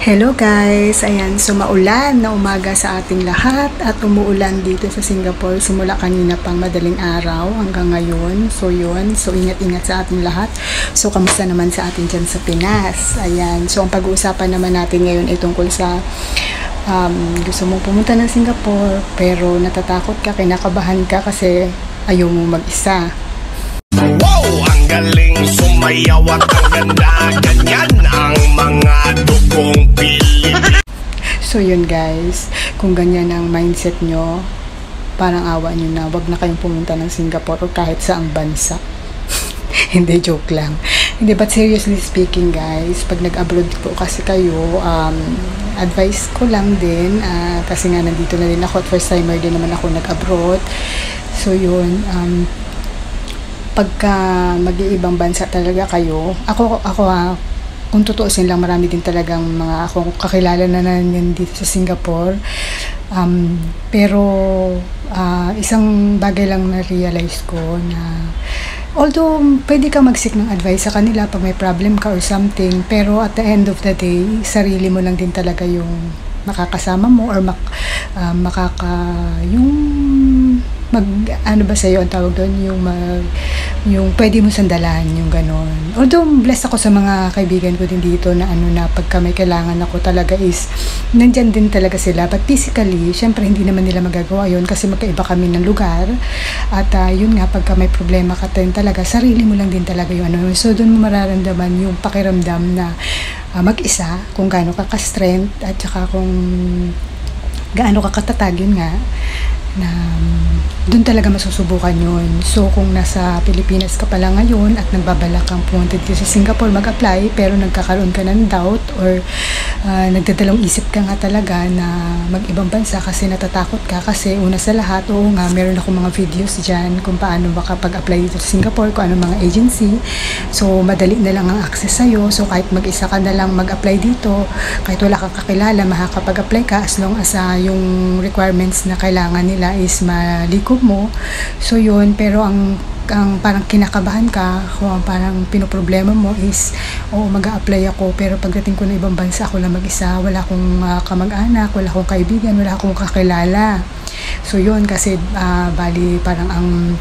Hello guys! Ayan, so maulan na umaga sa ating lahat at umuulan dito sa Singapore simula kanina pang madaling araw hanggang ngayon. So yun, so ingat-ingat sa ating lahat. So kamusta naman sa atin dyan sa Pinas? Ayan, so ang pag-uusapan naman natin ngayon ay tungkol sa gusto mong pumunta ng Singapore pero natatakot ka, kinakabahan ka kasi ayaw mo mag-isa. Wow! Ang galing sumayaw at ang ganda. Ganyan ang mga dugong Pilipino. So yun guys, kung ganyan ang mindset nyo, parang awa nyo na wag na kayong pumunta ng Singapore o kahit saang bansa. Hindi, joke lang. Hindi, but seriously speaking guys, pag nag-abroad po kasi kayo, advice ko lang din, kasi nga nandito na din ako at first timer din naman ako nag-abroad. So yun, pagka mag-iibang bansa talaga kayo, ako kung tutuusin lang, marami din talagang mga akong kakilala na nanyan dito sa Singapore. Pero isang bagay lang na-realize ko na although pwede ka mag-seek ng advice sa kanila pag may problem ka or something, pero at the end of the day, sarili mo lang din talaga yung makakasama mo or ano ba sa'yo ang tawag doon, yung pwede mo sandalan, yung ganon. Although blessed ako sa mga kaibigan ko din dito na na pagka may kailangan ako talaga is nandyan din talaga sila, but physically syempre hindi naman nila magagawa yun kasi magkaiba kami ng lugar at yun nga, pagka may problema ka din talaga, sarili mo lang din talaga yung so doon mo mararamdaman yung pakiramdam na mag-isa, kung gaano ka ka-strength at saka kung gaano ka katatag, yun nga na doon talaga masusubukan yun. So kung nasa Pilipinas ka pala ngayon at nagbabalak kang pumunta dito sa Singapore mag-apply pero nagkakaroon ka ng doubt or nagdadalawang isip ka nga talaga na mag-ibang bansa kasi natatakot ka kasi una sa lahat, oo nga, meron akong mga videos dyan kung paano makapag-apply dito sa Singapore, kung ano mga agency. So madali na lang ang access sa'yo. So kahit mag-isa ka na lang mag-apply dito, kahit wala kang kakilala, makakapag-apply ka as long as yung requirements na kailangan nila is malikop mo. So yun, pero ang parang kinakabahan ka, kung parang pinoproblema mo is mag-a-apply ako pero pagdating ko na ibang bansa, ako lang mag-isa, wala akong kamag-anak, wala akong kaibigan, wala akong kakilala. So yun, kasi bali parang ang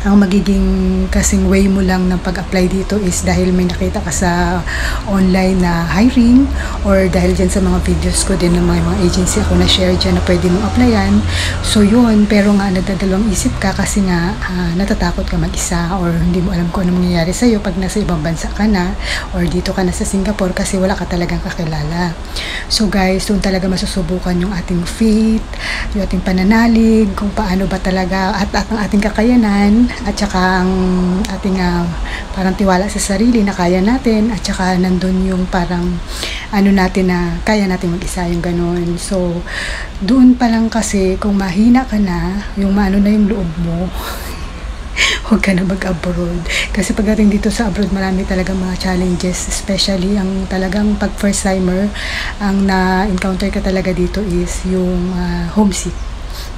magiging kasing way mo lang ng pag-apply dito is dahil may nakita ka sa online na hiring or dahil dyan sa mga videos ko din ng mga agency ako na share dyan na pwede mong applyan. So yun, pero nga nadadalawang isip ka kasi nga natatakot ka mag-isa or hindi mo alam kung ano mangyayari sa'yo pag nasa ibang bansa ka na or dito ka na sa Singapore kasi wala ka talagang kakilala. So guys, doon talaga masusubukan yung ating faith, yung ating pananalig, kung paano ba talaga at ang ating kakayanan at saka ang ating parang tiwala sa sarili na kaya natin at saka nandun yung parang natin na kaya natin mag-isa, yung ganon. So doon pa lang kasi kung mahina ka na, yung na yung loob mo, huwag ka na mag-abroad. Kasi pagdating dito sa abroad, marami talagang mga challenges, especially ang talagang pag first timer, ang na-encounter ka talaga dito is yung homesick.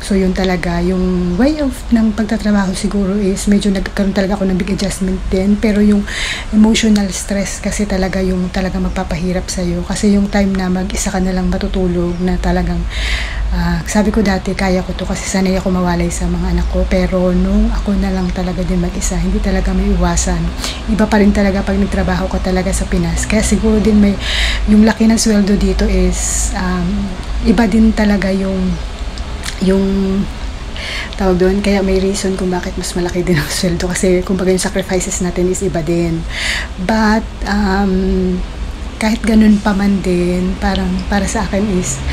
So yun talaga, yung way of ng pagtatrabaho siguro is medyo nagkaroon talaga ako ng big adjustment din, pero yung emotional stress kasi talaga yung talaga magpapahirap sa'yo kasi yung time na mag-isa ka na lang matutulog na talagang sabi ko dati kaya ko to kasi sanay ako mawalay sa mga anak ko, pero nung ako na lang talaga din mag-isa, hindi talaga may iwasan. Iba pa rin talaga pag nagtrabaho ka talaga sa Pinas, kaya siguro din yung laki ng sweldo dito is iba din talaga yung tawag doon, kaya may reason kung bakit mas malaki din ang sweldo kasi kumbaga yung sacrifices natin is iba din. But kahit ganun pa man din, parang para sa akin is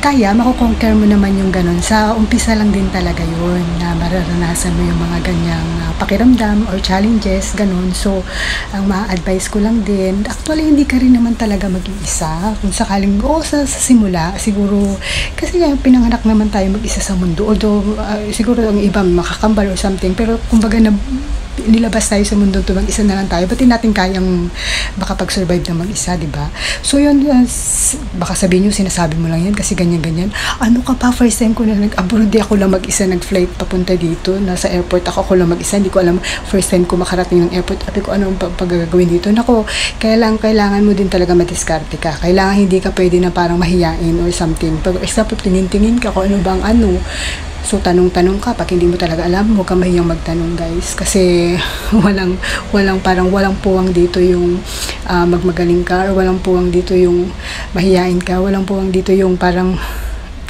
kaya mako-conquer mo naman yung ganun. Sa umpisa lang din talaga yun na mararanasan mo yung mga ganyang pakiramdam or challenges, ganun. So ang ma-advise ko lang din, actually hindi ka rin naman talaga mag-iisa kung sakaling sa simula siguro kasi pinanganak naman tayo mag-isa sa mundo, although siguro ang iba makakambal or something, pero kumbaga nilabas tayo sa mundo to, mag-isa na lang tayo, ba't natin kayang makapag-survive na mag-isa, diba? So yun, baka sabihin nyo, sinasabi mo lang yan kasi ganyan-ganyan. Ano ka pa, first time ko na nag-abroad, di ako lang mag-isa nag-flight papunta dito, nasa airport ako lang mag-isa, hindi ko alam, first time ko makarating ng airport, sabi ko anong paggagawin dito. Nako, kailangan mo din talaga madiskarte ka, kailangan hindi ka pwede na parang mahiyain or something. Pag example, tingin-tingin ka kung ano bang ano, so tanong-tanong ka, pag hindi mo talaga alam, huwag kang mahiyang magtanong guys, kasi walang puwang dito yung magmagaling ka, or walang puwang dito yung mahiyain ka, walang puwang dito yung parang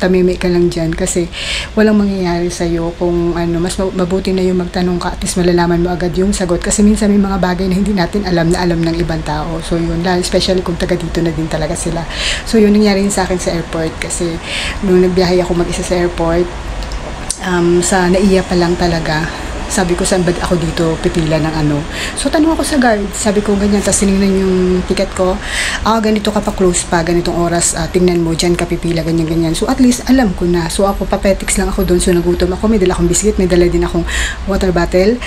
tamimi ka lang dyan, kasi walang mangyayari sa'yo kung ano, mas mabuti na yung magtanong ka, at least malalaman mo agad yung sagot, kasi minsan may mga bagay na hindi natin alam na alam ng ibang tao. So yun, especially kung taga dito na din talaga sila. So yun, nangyari yun sa akin sa airport, kasi nung nagbiyahe ako mag-isa sa airport, sa NAIA pa lang talaga, sabi ko, saan ba ako dito pipila ng ano. So tanong ako sa guard, sabi ko ganyan, tapos tinignan yung ticket ko, ganito ka pa close pa, ganitong oras, tingnan mo, dyan ka pipila, ganyan. So at least alam ko na. So ako, papetics lang ako doon, so nagutom ako, may dala akong biscuit, may dala din akong water bottle,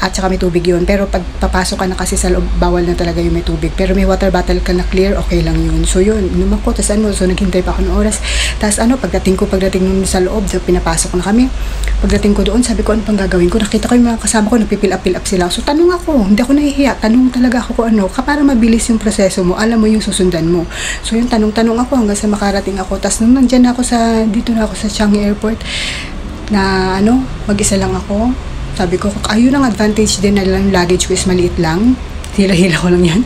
at saka may tubig yun. Pero pag papasok ka na kasi sa loob, bawal na talaga yung may tubig. Pero may water bottle ka na clear, okay lang yun. So yun, inuman ko, tapos so naghintay pa ako ng oras. Tapos pagdating nun sa loob, so pinapasok na kami. Pagdating ko doon, sabi ko, ano pang gagawin ko? Nakita ko yung mga kasama ko, nagpipil up sila. So tanong ako, hindi ako nahihiya. Tanong talaga ako kung ano, para mabilis yung proseso mo, alam mo yung susundan mo. So yun, tanong ako hanggang sa makarating ako. Tapos nung nandyan ako dito na ako sa Changi Airport, na mag-isa lang ako. Sabi ko, ayun ang advantage din na lang luggage ko is maliit lang. Hila-hila ko lang yan.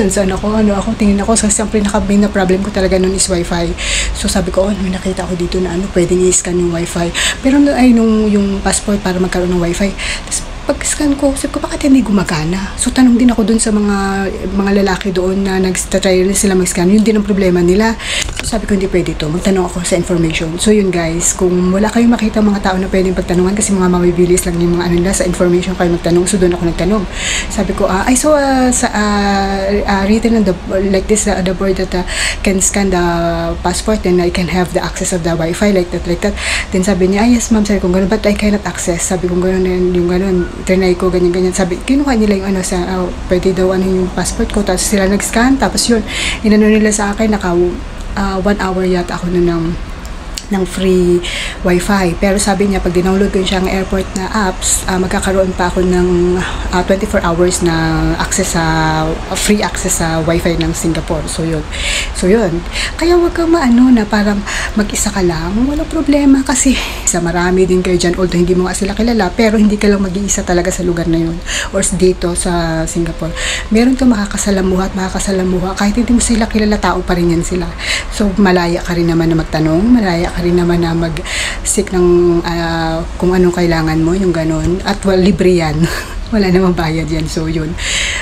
Saan ako, tingin ako. So, siyempre, na problem ko talaga nun is wifi. So, sabi ko, may nakita ako dito na pwedeng i-scan yung wifi. Pero, yung passport para magkaroon ng wifi. Tapos, pag-scan ko, sabi ko, bakit hindi gumagana? So, tanong din ako dun sa mga lalaki doon na nag-try sila mag-scan. Yun din ang problema nila. So, sabi ko, hindi pwede ito. Magtanong ako sa information. So, yun guys, kung wala kayong makita mga tao na pwedeng pagtanungan, kasi mga mabibilis lang yung mga nila, sa information kayo magtanong. So, doon ako nagtanong. Sabi ko, written on the, like this, the board that can scan the passport, then I can have the access of the wifi, like that. Then sabi niya, yes ma'am, sabi ko, ganun, but I cannot access. Sabi ko, ganun, yung ganun, trinay ko, ganyan. Sabi, kinuha nila yung pwede daw yung passport ko, tapos sila nag-scan, tapos yun, inano nila sa akin, 1 hour yata ako ng free wifi. Pero sabi niya, pag dinownload ko yung siyang airport na apps, magkakaroon pa ako ng 24 hours na access free access sa wifi ng Singapore. So yun. Kaya wag kang na parang mag-isa ka lang. Walang problema kasi marami din kayo dyan, although hindi mo nga sila kilala, pero hindi ka lang mag-iisa talaga sa lugar na yun or dito sa Singapore. Meron kang makakasalamuha kahit hindi mo sila kilala, tao pa rin yan sila. So malaya ka rin naman na magtanong, malaya ka rin naman na mag-seek ng kung anong kailangan mo, yung ganon. At libre yan. Wala namang bayad yan. So, yun.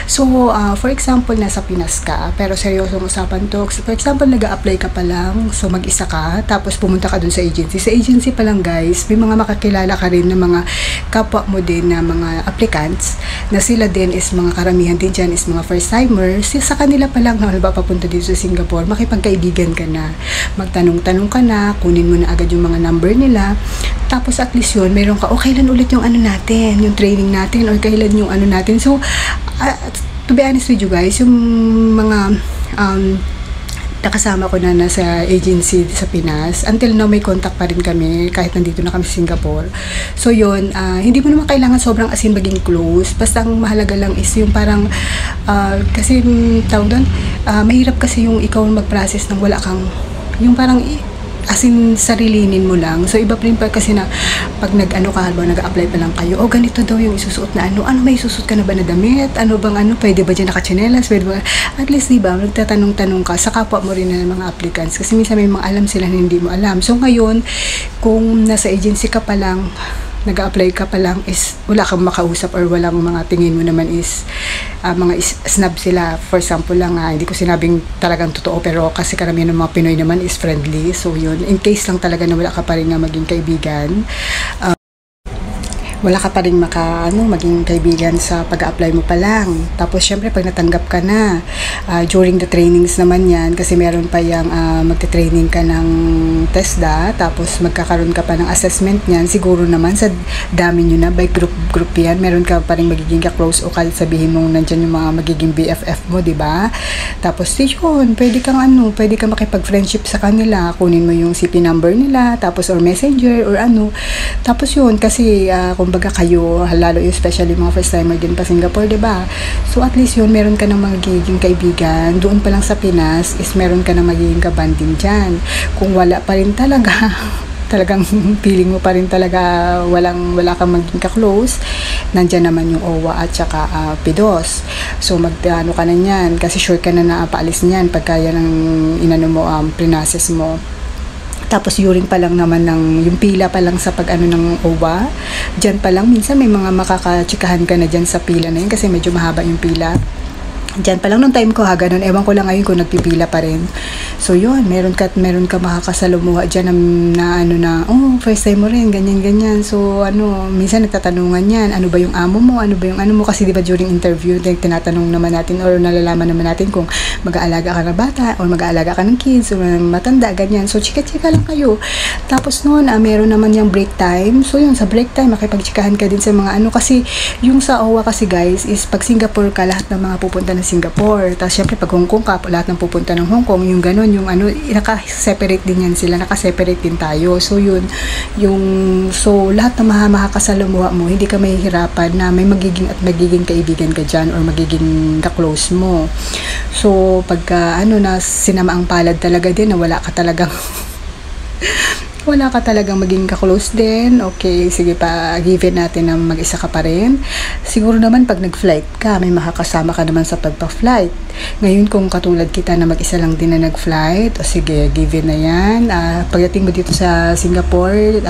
So, for example, nasa Pinas ka, pero seryosong usapan to. For example, nag-a-apply ka pa lang, so mag-isa ka, tapos pumunta ka dun sa agency. Sa agency pa lang, guys, may mga makakilala ka rin ng mga kapwa mo din na mga applicants, na sila din is mga karamihan din dyan is mga first-timers. Sa kanila pa lang, papunta dito sa Singapore, makipagkaibigan ka na, magtanong-tanong ka na, kunin mo na agad yung mga number nila, tapos at least yun, meron ka, kailan ulit yung natin, yung training natin, or kailan yung natin. So, to be honest with you guys, yung mga nakasama ko na nasa agency sa Pinas, until now may contact pa rin kami kahit nandito na kami sa Singapore. So yun, hindi mo naman kailangan sobrang asin maging close, basta ang mahalaga lang is yung parang kasi tawag doon, mahirap kasi yung ikaw mag-process ng wala kang, yung parang asin sarilinin mo lang. So iba rin pa kasi na pag nag-apply pa lang kayo, ganito daw yung isusuot na may isusuot ka na ba na damit, pwede ba dyan nakachinelas, pwede ba, at least diba, nagtatanong-tanong ka sa kapwa mo rin na mga applicants, kasi minsan may mga alam sila na hindi mo alam. So ngayon, kung nasa agency ka pa lang, nag-a-apply ka pa lang, is wala kang makausap or walang mga tingin mo naman is mga snub sila. For example lang, hindi ko sinabing talagang totoo, pero kasi karamihan ng mga Pinoy naman is friendly. So yun, in case lang talaga na wala ka pa rin nga maging kaibigan, wala ka pa rin maging kaibigan sa pag-apply mo pa lang. Tapos syempre pag natanggap ka na, during the trainings naman yan, kasi meron pa yung magte-training ka ng TESDA, tapos magkakaroon ka pa ng assessment niyan, siguro naman sa dami nyo na, by group yan, meron ka pa rin magiging ka-close o kahit sabihin mong nandyan yung mga magiging BFF mo, di ba? Tapos yun, pwede kang makipag-friendship sa kanila, kunin mo yung CP number nila, tapos or messenger or tapos yun, kasi kumbaga kayo, lalo especially mga first timer din pa Singapore, diba? So at least yun, meron ka ng magiging kaibigan. Doon pa lang sa Pinas is meron ka ng magiging kabanding dyan. Kung wala pa rin talaga, talagang feeling mo pa rin talaga wala kang maging ka-close, nandyan naman yung OWA at saka PIDOS. So ka na yan, kasi sure ka na paalis niyan pagka yan ang pre-process mo. Tapos urine pa lang naman yung pila pa lang sa ng OWA. Diyan pa lang, minsan may mga makakatsikahan ka na dyan sa pila na yun kasi medyo mahaba yung pila. Diyan pa lang nung time ko ganun. Ewan ko lang ngayon kung nagpipila pa rin. So yun, meron ka makakasalumuha dyan na first time mo rin, ganyan. So minsan nagtatanungan yan, ano ba yung amo mo, kasi diba during interview, tinatanong naman natin or nalalaman naman natin kung mag-aalaga ka ng bata or mag-aalaga ka ng kids or matanda, ganyan. So chika-chika lang kayo. Tapos noon, meron naman yung break time. So yun, sa break time, makipagchikahan ka din sa mga kasi yung sa OWA kasi guys, is pag Singapore ka, lahat ng mga pupunta na Singapore. Tapos syempre pag Hong Kong ka, lahat ng pupunta ng Hong Kong, yung ganun, yung naka-separate din yan sila, naka-separate din tayo. So yun, so lahat ng makakasalamuha mo, hindi ka mahihirapan na may magiging kaibigan ka dyan or magiging ka-close mo. So pagka na sinama ang palad talaga din na wala ka talagang maging ka-close din, okay, sige pa, given natin na mag-isa ka pa rin. Siguro naman pag nag-flight ka, may makakasama ka naman sa pagpa-flight. Ngayon kung katulad kita na mag-isa lang din na nag-flight, o sige, given na yan. Pagdating mo dito sa Singapore,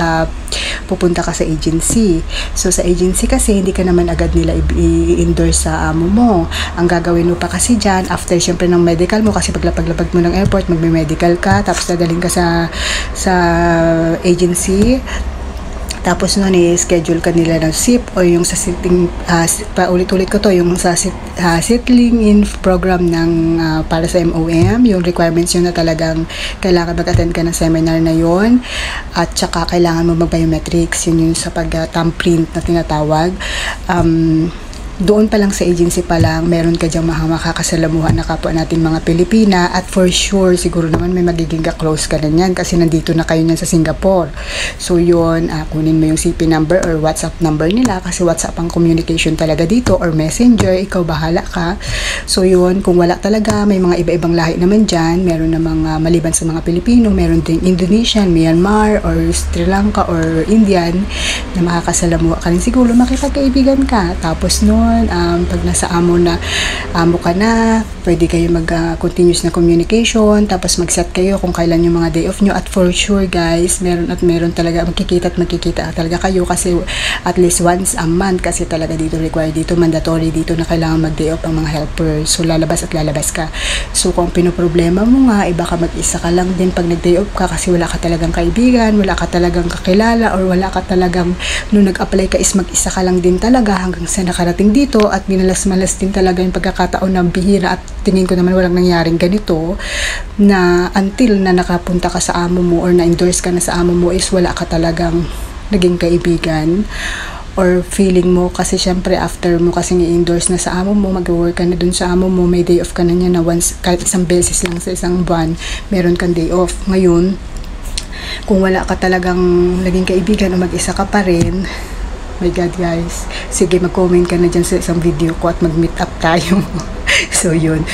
pupunta ka sa agency. So sa agency kasi, hindi ka naman agad nila i-endorse sa amo mo. Ang gagawin mo pa kasi dyan, after syempre ng medical mo, kasi paglapag mo ng airport, magme-medical ka, tapos dadaling ka sa agency. Tapos noon schedule ka nila ng SIP o yung sa sitting, paulit-ulit ko to, yung sa settling in program ng para sa MOM, yung requirements yun na talagang kailangan mag-attend ka ng seminar na yun, at saka kailangan mo mag-biometrics, yun sa pag-thumbprint na tinatawag. Doon pa lang sa agency pa lang, meron ka diyang makakasalamuhan na kapwa natin mga Pilipina, at for sure, siguro naman may magiging ka-close ka na yan kasi nandito na kayo niyan sa Singapore. So yun, kunin mo yung CP number or WhatsApp number nila kasi WhatsApp ang communication talaga dito or Messenger, ikaw bahala ka. So yun, kung wala talaga, may mga iba-ibang lahi naman dyan, meron namang maliban sa mga Pilipino, meron ding Indonesian, Myanmar, or Sri Lanka, or Indian na makakasalamuha ka rin. Siguro makipagkaibigan ka. Tapos noon, pag nasa amo ka na, pwede kayo mag-continuous na communication, tapos mag-set kayo kung kailan yung mga day off nyo, at for sure guys, meron talaga, magkikita talaga kayo kasi at least once a month, kasi talaga dito required, dito mandatory dito na kailangan mag-day off ang mga helpers. So lalabas ka. So kung pinoproblema mo nga, iba ka mag-isa ka lang din pag nag-day off ka kasi wala ka talagang kaibigan, wala ka talagang kakilala, or wala ka talagang, nung nag-apply ka is mag-isa ka lang din talaga hanggang sa nakarating dito, at minalas-malas din talaga yung pagkakataon na bihira, at tingin ko naman walang nangyaring ganito na until na nakapunta ka sa amo mo or na-endorse ka na sa amo mo is wala ka talagang naging kaibigan or feeling mo, kasi syempre after mo kasing i-endorse na sa amo mo, mag-work ka na dun sa amo mo, may day off ka na niya na once, kahit isang beses lang sa isang buwan, meron kang day off. Ngayon, kung wala ka talagang naging kaibigan o mag-isa ka pa rin, my God guys, sige mag-comment ka na dyan sa isang video ko at mag-meet up tayo. So yun,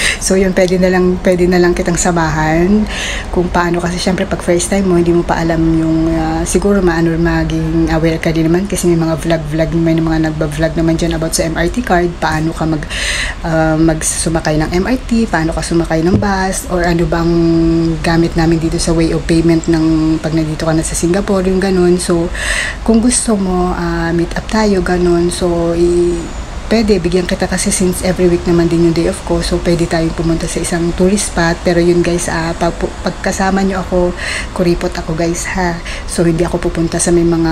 pwede na lang kitang samahan kung paano, kasi syempre pag first time mo, hindi mo pa alam yung siguro maging aware ka din naman kasi may mga vlog, may mga nagba-vlog naman dyan about sa MRT card, paano ka magsumakay ng MRT, paano ka sumakay ng bus, or ano bang gamit namin dito sa way of payment ng pag nandito ka na sa Singapore, yung ganun. So kung gusto mo meet up tayo, ganun, so pwede, bigyan kita kasi since every week naman din yung day off ko. So, pwede tayong pumunta sa isang tourist spot. Pero yun guys, pagkasama nyo ako, kuripot ako guys ha. So, hindi ako pupunta sa may mga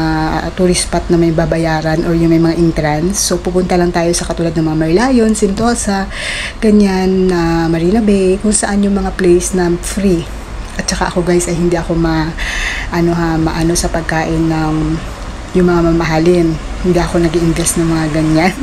tourist spot na may babayaran or yung may mga entrance. So, pupunta lang tayo sa katulad ng mga Merlion, Sentosa, ganyan, Marina Bay, kung saan yung mga place na free. At saka ako guys ay hindi ako maano sa pagkain ng yung mga mamahalin. Hindi ako nag-i-invest ng mga ganyan.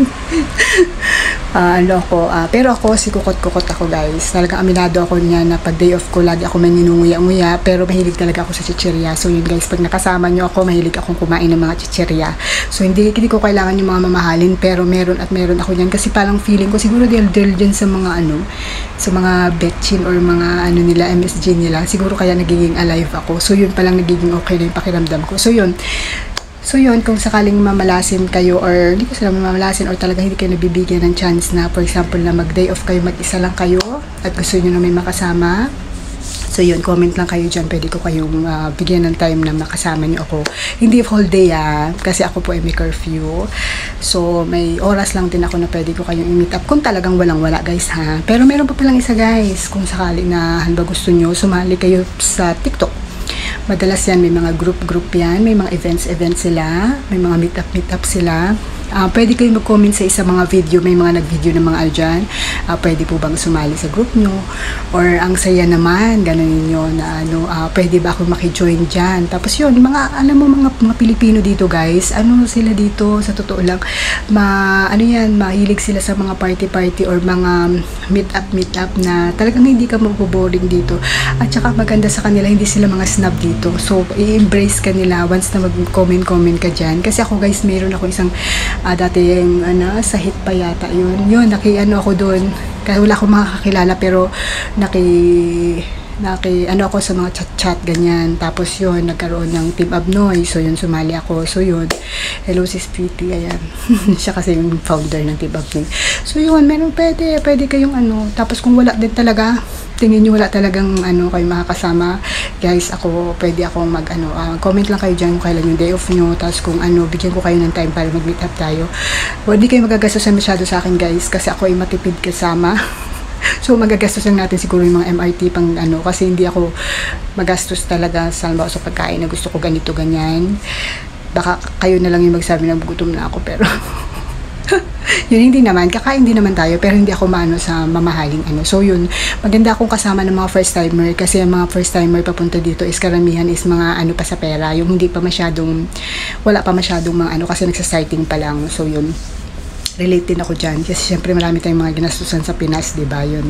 Pero ako, si kukot-kukot ako guys. Talagang aminado ako niya na pag day off ko, lagi ako maninunguya-nguya. Pero mahilig talaga ako sa chichirya. So yun guys, pag nakasama nyo ako, mahilig akong kumain ng mga chichirya. So hindi ko kailangan yung mga mamahalin. Pero meron ako niyan. Kasi parang feeling ko, siguro dahil dyan sa mga sa mga betchin or mga nila, MSG nila. Siguro kaya nagiging alive ako. So yun palang nagiging okay na yung pakiramdam ko. So yun, kung sakaling mamalasin kayo or hindi ko sila mamalasin or talaga hindi kayo nabibigyan ng chance na, for example, na mag-day off kayo, mag-isa lang kayo at gusto nyo na may makasama. So yun, comment lang kayo dyan. Pwede ko kayong bigyan ng time na makasama nyo ako. Hindi whole day kasi ako po ay may curfew. So may oras lang din ako na pwede ko kayong i-meet up kung talagang walang-wala guys ha. Pero meron pa palang isa guys, kung sakali na halimbawa gusto nyo, sumali kayo sa TikTok. Madalas yan, may mga group yan, may mga events sila, may mga meet up sila. Pwede kayo mag-comment sa isa mga video, may mga nag-video ng mga dyan. Pwede po bang sumali sa group nyo? Or ang saya naman, gano'n ninyo na pwede ba ako maki-join dyan? Tapos yun, alam mo mga Pilipino dito guys, sila dito, sa totoo lang, mahilig sila sa mga party or mga meet up na talagang hindi ka maboboring dito. At saka maganda sa kanila, hindi sila mga snob dito. So, i-embrace ka nila once na mag-comment ka dyan. Kasi ako guys, mayroon ako isang dati yung sa hit pa yata yun ako doon kasi wala akong makakakilala pero ako sa mga chat ganyan, tapos yun nagkaroon ng Team Abnoy, so yun sumali ako, so yun, hello sis Pretty, ayan siya kasi yung founder ng Team Abnoy. So yun, meron pwede kayong tapos kung wala din talaga, tingin nyo wala talagang kayo makakasama guys, pwede akong comment lang kayo dyan kung kailan yung day off nyo, tapos kung bigyan ko kayo ng time para mag-meet up tayo. Hindi kayo magagastos masyado sa akin guys, kasi ako ay matipid kasama. So magagastos lang natin siguro yung mga MRT pang kasi hindi ako magastos talaga sa pagkain na gusto ko ganito ganyan. Baka kayo na lang yung magsabi na gutom na ako, pero yun, hindi naman, kakain din naman tayo, pero hindi ako sa mamahaling So yun, maganda akong kasama ng mga first timer, kasi ang mga first timer papunta dito is karamihan is mga pa sa pera, yung hindi pa masyadong, wala pa masyadong mga kasi nagsastarting pa lang. So yun, relate din ako dyan kasi syempre marami tayong mga ginastusan sa Pinas, diba yun.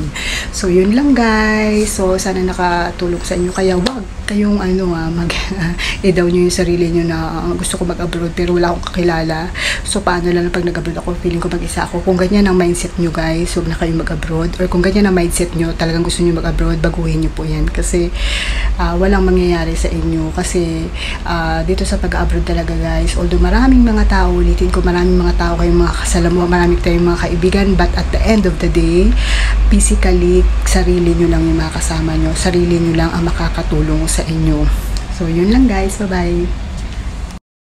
So yun lang guys, so sana nakatulong sa inyo, kaya wag kayong i-down nyo yung sarili nyo na gusto ko mag-abroad pero wala akong kakilala. So paano lang pag nag-abroad ako, feeling ko mag-isa ako. Kung ganyan ang mindset nyo guys, huwag na kayong mag-abroad, or kung ganyan ang mindset nyo, talagang gusto nyo mag-abroad, baguhin nyo po yan kasi walang mangyayari sa inyo kasi dito sa pag-abroad talaga guys, although maraming mga tao, ulitin ko, maraming mga tao kayong mga kasalamuha, maraming tayong mga kaibigan, but at the end of the day, physically, sarili nyo lang yung makakasama nyo, sarili nyo lang ang makakatulong sa inyo. So yun lang guys, bye bye.